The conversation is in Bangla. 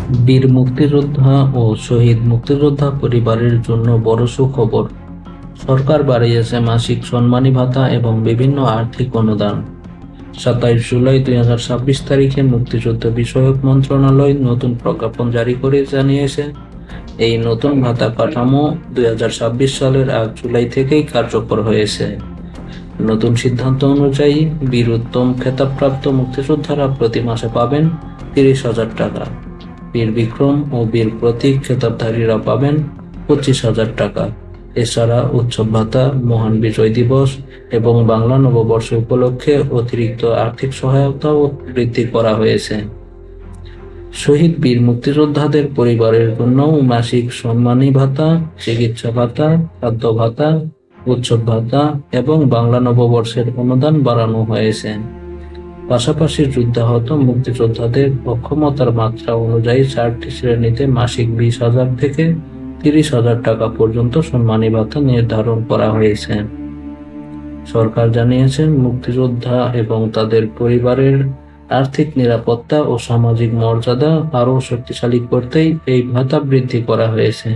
বীর মুক্তিযোদ্ধা ও শহীদ মুক্তিযোদ্ধা পরিবারের জন্য বড় সুখবর। সরকার বাড়িয়েছে মাসিক সম্মানী ভাতা এবং বিভিন্ন আর্থিক অনুদান। 27 জুলাই 2026 তারিখে মুক্তিযুদ্ধ বিষয়ক মন্ত্রণালয় নতুন প্রজ্ঞাপন জারি করে জানিয়েছে, এই নতুন ভাতা কাঠামো 2026 সালের 8 জুলাই থেকেই কার্যকর হয়েছে। নতুন সিদ্ধান্ত অনুযায়ী বীর উত্তম খেতাবপ্রাপ্ত মুক্তিযোদ্ধারা প্রতি মাসে পাবেন 30,000 টাকা, বীর বিক্রম ও বীর প্রতীক খেতাবধারীরা পাবেন 25,000 টাকা। এছাড়া উৎসব ভাতা, মহান বিজয় দিবস এবং বাংলা নববর্ষ উপলক্ষে অতিরিক্ত আর্থিক সহায়তাও বৃদ্ধি করা হয়েছে। শহীদ বীর মুক্তিযোদ্ধাদের পরিবারের জন্য মাসিক সম্মানী ভাতা, চিকিৎসা ভাতা, খাদ্য ভাতা, উৎসব ভাতা এবং বাংলা নববর্ষের অনুদান বাড়ানো হয়েছে। পাশাপাশি যুদ্ধাহত মুক্তিযোদ্ধাদের অক্ষমতার মাত্রা অনুযায়ী 4টি শ্রেণীতে মাসিক 20,000 থেকে 30,000 টাকা পর্যন্ত সম্মানী ভাতা নির্ধারণ করা হয়েছে। সরকার জানিয়েছে, মুক্তিযোদ্ধা এবং তাদের পরিবারের আর্থিক নিরাপত্তা ও সামাজিক মর্যাদা আরও শক্তিশালী করতেই এই ভাতা বৃদ্ধি করা হয়েছে।